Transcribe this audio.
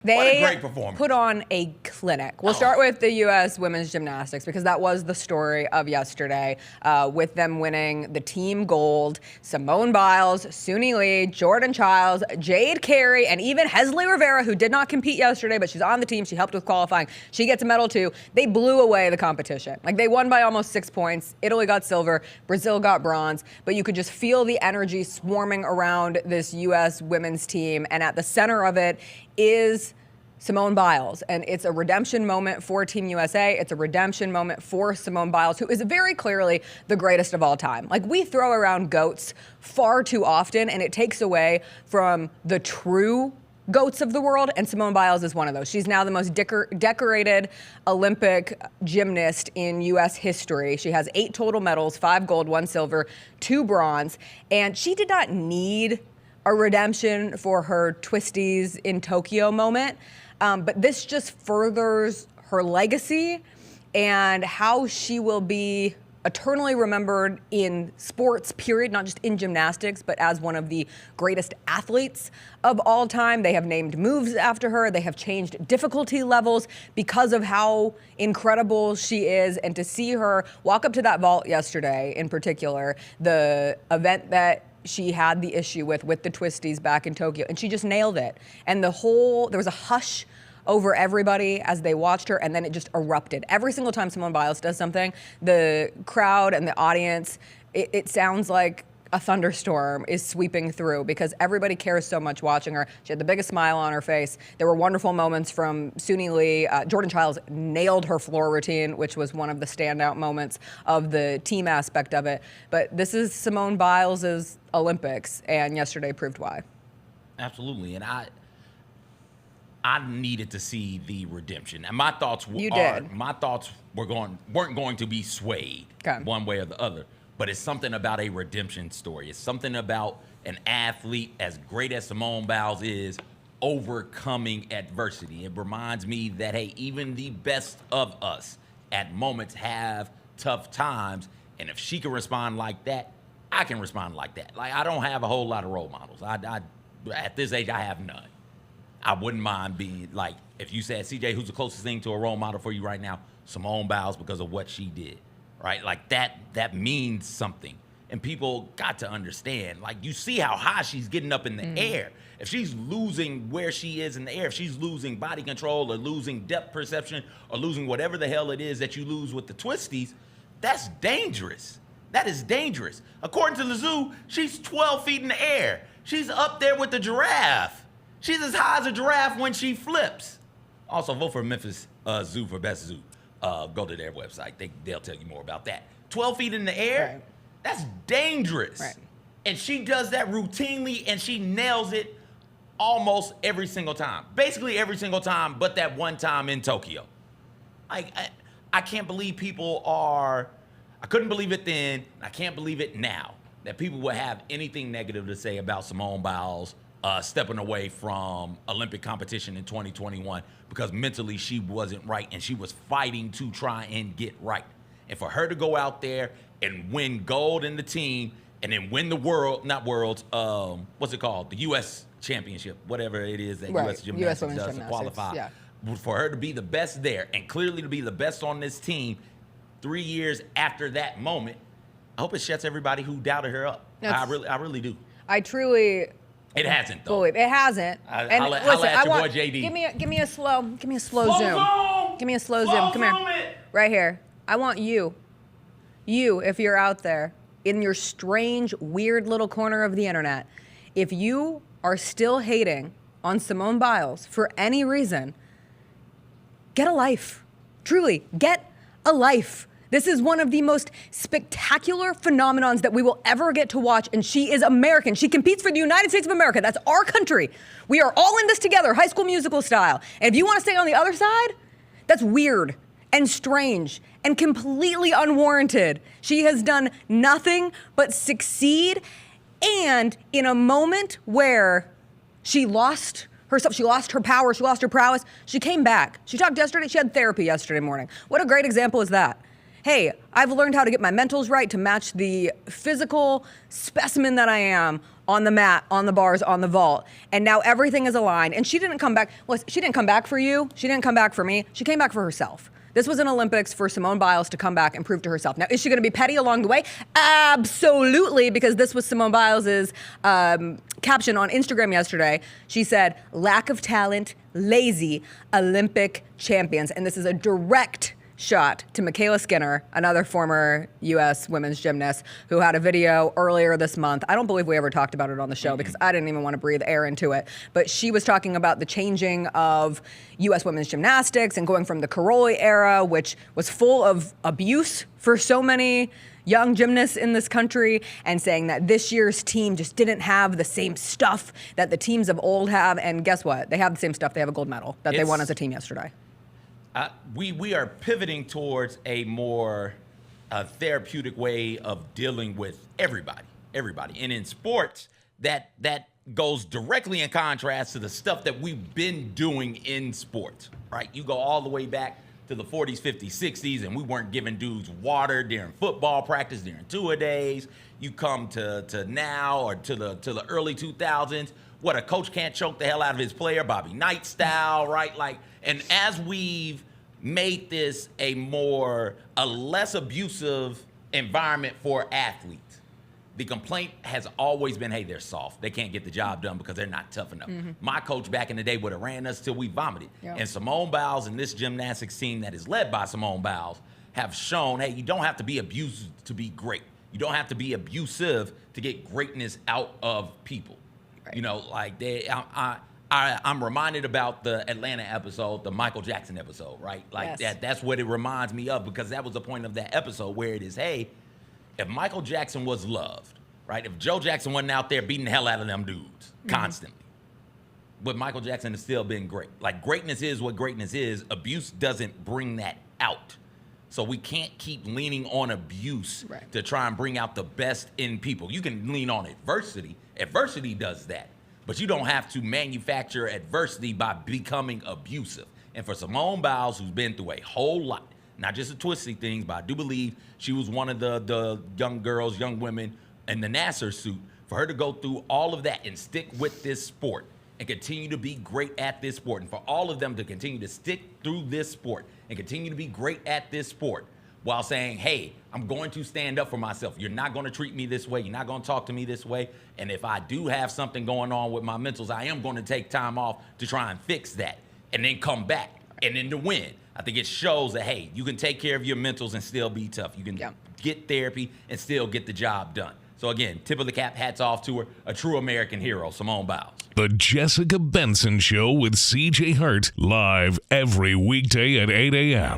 What a They great performance. put on a clinic. We'll start with the U.S. women's gymnastics because that was the story of yesterday, with them winning the team gold. Simone Biles, Suni Lee, Jordan Childs, Jade Carey, and even Hesley Rivera, who did not compete yesterday, but she's on the team. She helped with qualifying. She gets a medal too. They blew away the competition. Like, they won by almost 6 points. Italy got silver. Brazil got bronze. But you could just feel the energy swarming around this U.S. women's team. And at the center of it is Simone Biles, and it's a redemption moment for Team USA. It's a redemption moment for Simone Biles, who is very clearly the greatest of all time. Like, we throw around GOATs far too often, and it takes away from the true GOATs of the world, and Simone Biles is one of those. She's now the most decorated Olympic gymnast in U.S. history. She has 8 total medals, 5 gold, 1 silver, 2 bronze, and she did not need a redemption for her twisties in Tokyo moment. But this just furthers her legacy and how she will be eternally remembered in sports, period, not just in gymnastics, but as one of the greatest athletes of all time. They have named moves after her. They have changed difficulty levels because of how incredible she is. And to see her walk up to that vault yesterday, in particular, the event that she had the issue with the twisties back in Tokyo, and she just nailed it. And there was a hush over everybody as they watched her, and then it just erupted. Every single time Simone Biles does something, the crowd and the audience, it sounds like a thunderstorm is sweeping through because everybody cares so much watching her. She had the biggest smile on her face. There were wonderful moments from Suni Lee. Jordan Childs nailed her floor routine, which was one of the standout moments of the team aspect of it. But this is Simone Biles' Olympics, and yesterday proved why. Absolutely, and I needed to see the redemption, and my thoughts weren't going to be swayed one way or the other. But it's something about a redemption story. It's something about an athlete as great as Simone Biles is overcoming adversity. It reminds me that, hey, even the best of us at moments have tough times. And if she can respond like that, I can respond like that. Like, I don't have a whole lot of role models. At this age, I have none. I wouldn't mind being, like, if you said, CJ, who's the closest thing to a role model for you right now? Simone Biles, because of what she did. Right? Like, that means something. And people got to understand. Like, you see how high she's getting up in the air. If she's losing where she is in the air, if she's losing body control or losing depth perception or losing whatever the hell it is that you lose with the twisties, that's dangerous. That is dangerous. According to the zoo, she's 12 feet in the air. She's up there with the giraffe. She's as high as a giraffe when she flips. Also, vote for Memphis Zoo for best zoo. Go to their website. They'll tell you more about that. 12 feet in the air, right. That's dangerous. Right. And she does that routinely, and she nails it almost every single time. Basically every single time, but that one time in Tokyo. I can't believe I couldn't believe it then, and I can't believe it now, that people would have anything negative to say about Simone Biles stepping away from Olympic competition in 2021 because mentally she wasn't right and she was fighting to try and get right. And for her to go out there and win gold in the team and then win the what's it called? The U.S. championship, whatever it is that U.S. Gymnastics does to qualify. Yeah. For her to be the best there and clearly to be the best on this team 3 years after that moment, I hope it shuts everybody who doubted her up. I really do. I truly... It hasn't, though. It hasn't. I'll at your boy JD. Give me a slow zoom. Give me a slow zoom. Come here. Right here. I want you, if you're out there in your strange, weird little corner of the internet, if you are still hating on Simone Biles for any reason, get a life. Truly, get a life. This is one of the most spectacular phenomenons that we will ever get to watch, and she is American. She competes for the United States of America. That's our country. We are all in this together, High School Musical style. And if you want to stay on the other side, that's weird and strange and completely unwarranted. She has done nothing but succeed, and in a moment where she lost herself, she lost her power, she lost her prowess, she came back. She talked yesterday, she had therapy yesterday morning. What a great example is that. Hey, I've learned how to get my mentals right to match the physical specimen that I am on the mat, on the bars, on the vault. And now everything is aligned. And she didn't come back. Well, she didn't come back for you. She didn't come back for me. She came back for herself. This was an Olympics for Simone Biles to come back and prove to herself. Now, is she going to be petty along the way? Absolutely, because this was Simone Biles' caption on Instagram yesterday. She said, lack of talent, lazy, Olympic champions. And this is a direct shot to Michaela Skinner, another former U.S. women's gymnast who had a video earlier this month. I don't believe we ever talked about it on the show because I didn't even want to breathe air into it. But she was talking about the changing of U.S. women's gymnastics and going from the Caroli era, which was full of abuse for so many young gymnasts in this country, and saying that this year's team just didn't have the same stuff that the teams of old have. And guess what? They have the same stuff. They have a gold medal that they won as a team yesterday. We are pivoting towards a more therapeutic way of dealing with everybody. And in sports, that goes directly in contrast to the stuff that we've been doing in sports, right? You go all the way back to the 40s, 50s, 60s, and we weren't giving dudes water during football practice, during two-a-days. You come to now or to the early 2000s, what, a coach can't choke the hell out of his player, Bobby Knight style, right? And as we've made this a less abusive environment for athletes, the complaint has always been, hey, they're soft. They can't get the job done because they're not tough enough. My coach back in the day would have ran us till we vomited. Yep. And Simone Biles and this gymnastics team that is led by Simone Biles have shown, hey, you don't have to be abused to be great. You don't have to be abusive to get greatness out of people. Right. You know, I'm reminded about the Atlanta episode, the Michael Jackson episode, right? Yes. That's what it reminds me of, because that was the point of that episode where it is, hey, if Michael Jackson was loved, right? If Joe Jackson wasn't out there beating the hell out of them dudes constantly, but Michael Jackson has still been great. Greatness is what greatness is. Abuse doesn't bring that out. So we can't keep leaning on abuse to try and bring out the best in people. You can lean on adversity. Adversity does that. But you don't have to manufacture adversity by becoming abusive. And for Simone Biles, who's been through a whole lot, not just the twisty things, but I do believe she was one of the young girls, young women in the Nassar suit, for her to go through all of that and stick with this sport and continue to be great at this sport, and for all of them to continue to stick through this sport and continue to be great at this sport while saying, hey, I'm going to stand up for myself. You're not going to treat me this way. You're not going to talk to me this way. And if I do have something going on with my mentals, I am going to take time off to try and fix that and then come back and then to win. I think it shows that, hey, you can take care of your mentals and still be tough. You can get therapy and still get the job done. So again, tip of the cap, hats off to her, a true American hero, Simone Biles. The Jessica Benson Show with CJ Hurt, live every weekday at 8 a.m.